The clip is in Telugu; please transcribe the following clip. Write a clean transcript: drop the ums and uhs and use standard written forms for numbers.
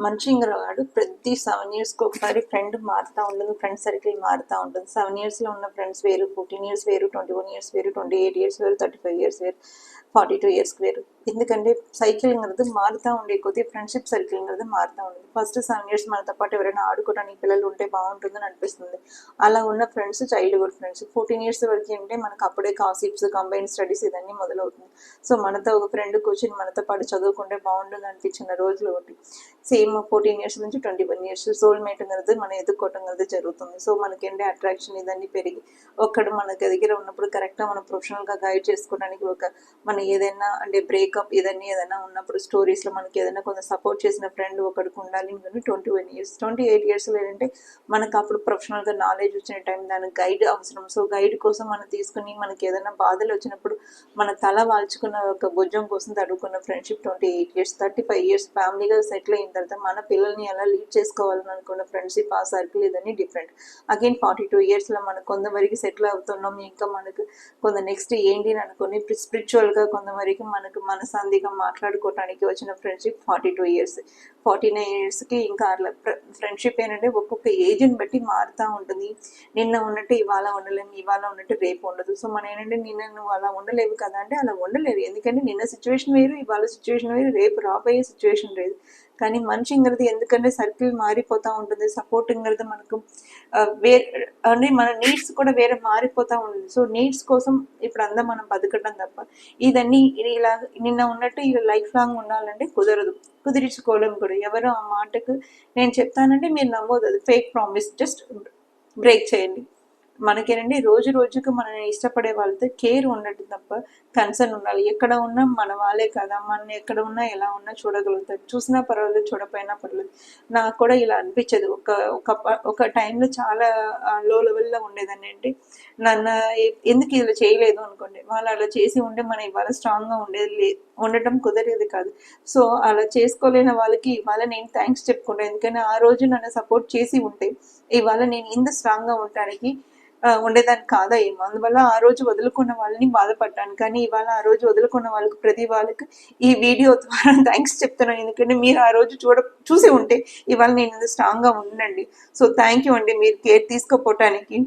మనిషింగరవాడు ప్రతి 7 ఇయర్స్కి ఒకసారి ఫ్రెండ్ మారుతూ ఉంటుంది, ఫ్రెండ్ సర్కిల్ మారుతూ ఉంటుంది. 7 ఇయర్స్లో ఉన్న ఫ్రెండ్స్ వేరు, 14 ఇయర్స్ వేరు, 21 ఇయర్స్ వేరు, 28 ఇయర్స్ వేరు, 35 ఇయర్స్ వేరు, 42 ఇయర్స్కి వేరు. ఎందుకంటే సైకిలింగ్ అనేది మారుతూ ఉండే కొద్దీ ఫ్రెండ్షిప్ సర్కిలింగ్ అనేది మారుతూ ఉంటుంది. ఫస్ట్ 7 ఇయర్స్ మనతో పాటు ఎవరైనా ఆడుకోవడానికి పిల్లలు ఉంటే బాగుంటుందని అనిపిస్తుంది. అలా ఉన్న ఫ్రెండ్స్ చైల్డ్హుడ్ ఫ్రెండ్స్. 14 ఇయర్స్ వరకు అంటే మనకు అప్పుడే కాసిప్స్, కంబైన్ స్టడీస్ ఇవన్నీ మొదలవుతుంది. సో మనతో ఒక ఫ్రెండ్ కూర్చొని మనతో పాటు చదువుకుంటే బాగుంటుంది అనిపించిన రోజులు ఒకటి. సేమ్ 14 ఇయర్స్ నుంచి 21 ఇయర్స్ సోల్మేట్ అనేది మనం ఎదుర్కోవటం అనేది జరుగుతుంది. సో మనకేంటి అట్రాక్షన్ ఇదన్నీ పెరిగి ఒక్కడు మన దగ్గర ఉన్నప్పుడు కరెక్ట్గా మనం ప్రొఫెషనల్గా గైడ్ చేసుకోవడానికి మన ఏదైనా అంటే బ్రేకప్ ఏదైనా ఉన్నప్పుడు స్టోరీస్లో మనకి ఏదైనా కొంచెం సపోర్ట్ చేసిన ఫ్రెండ్ ఒకడికి ఉండాలి. కానీ 21 ఇయర్స్ 28 ఇయర్స్లో ఏంటంటే మనకు అప్పుడు ప్రొఫెషనల్గా నాలెడ్జ్ వచ్చిన టైం దానికి గైడ్ అవసరం. సో గైడ్ కోసం మనం తీసుకుని మనకి ఏదైనా బాధలు వచ్చినప్పుడు మన తల వాల్చుకున్న ఒక భుజం కోసం తడుకున్న ఫ్రెండ్షిప్ 28 ఇయర్స్. 35 ఇయర్స్ ఫ్యామిలీగా సెటిల్ అయిన తర్వాత మన పిల్లల్ని ఎలా లీడ్ చేసుకోవాలని అనుకున్న ఫ్రెండ్షిప్ ఆ సర్కిల్ ఇదన్నీ డిఫరెంట్. అగైన్ 42 ఇయర్స్లో మనకు కొంతవరకు సెటిల్ అవుతున్నాం, ఇంకా మనకు కొంత నెక్స్ట్ ఏంటి అని అనుకుని స్పిరిచువల్గా కొంతవరకు మనకు మనసాంతిగా మాట్లాడుకోవడానికి వచ్చిన ఫ్రెండ్షిప్ 42 ఇయర్స్. 49 ఇయర్స్కి ఇంకా అట్లా ఫ్రెండ్షిప్ ఏంటంటే ఒక్కొక్క ఏజ్ని బట్టి మారుతూ ఉంటుంది. నిన్న ఉన్నట్టు ఇవాళ ఉండలేము, ఇవాళ ఉన్నట్టు రేపు ఉండదు. సో మనం ఏంటంటే నిన్న నువ్వు అలా ఉండలేవు కదా అంటే అలా ఉండలేరు. ఎందుకంటే నిన్న సిచ్యువేషన్ వేరు, ఇవాళ సిచ్యువేషన్ వేరు, రేపు రాబోయే సిచ్యువేషన్ లేదు. కానీ మనిషి ఇంగరది ఎందుకంటే సర్కిల్ మారిపోతూ ఉంటుంది. సపోర్ట్ ఇంగరది మనకు వేరే అంటే మన నీడ్స్ కూడా వేరే మారిపోతూ ఉంటుంది. సో నీడ్స్ కోసం ఇప్పుడు అంతా మనం బతకడం తప్ప ఇదన్నీ ఇలా నిన్న ఉన్నట్టు ఇలా లైఫ్ లాంగ్ ఉండాలంటే కుదరదు, కుదిరించుకోలేము కూడా. ఎవరో ఆ మాటకు నేను చెప్తానంటే మీరు నమ్మొద్దు, అది ఫేక్ ప్రామిస్. జస్ట్ బ్రేక్ చేయండి. మనకేనండి రోజు రోజుకు మనల్ని ఇష్టపడే వాళ్ళతో కేర్ ఉండదు తప్ప కన్సర్న్ ఉండాలి. ఎక్కడ ఉన్నా మన వాళ్ళే కదా, మన ఎక్కడ ఉన్నా ఎలా ఉన్నా చూడగలుగుతారు. చూసినా పర్వాలేదు, చూడపోయినా పర్వాలేదు. నాకు కూడా ఇలా అనిపించదు. ఒక టైంలో చాలా లో లెవెల్లో ఉండేదాన్ని. అంటే నన్ను ఎందుకు ఇలా చేయలేదు అనుకోండి, వాళ్ళు అలా చేసి ఉంటే మనం ఇవాళ స్ట్రాంగ్గా ఉండటం కుదరేది కాదు. సో అలా చేసుకోలేని వాళ్ళకి ఇవాళ నేను థ్యాంక్స్ చెప్పుకుంటాను. ఎందుకంటే ఆ రోజు నన్ను సపోర్ట్ చేసి ఉంటే ఇవాళ నేను ఇంత స్ట్రాంగ్గా ఉండటానికి ఉండేదాన్ని కాదా ఏమో. అందువల్ల ఆ రోజు వదులుకున్న వాళ్ళని బాధపడ్డాను. కానీ ఇవాళ ఆ రోజు వదులుకున్న వాళ్ళకి ప్రతి వాళ్ళకి ఈ వీడియో ద్వారా థ్యాంక్స్ చెప్తున్నాను. ఎందుకంటే మీరు ఆ రోజు చూసి ఉంటే ఇవాళ నేను ఇంత స్ట్రాంగ్గా ఉండండి. సో థ్యాంక్ యూ అండి మీరు కేర్ తీసుకోపోవటానికి.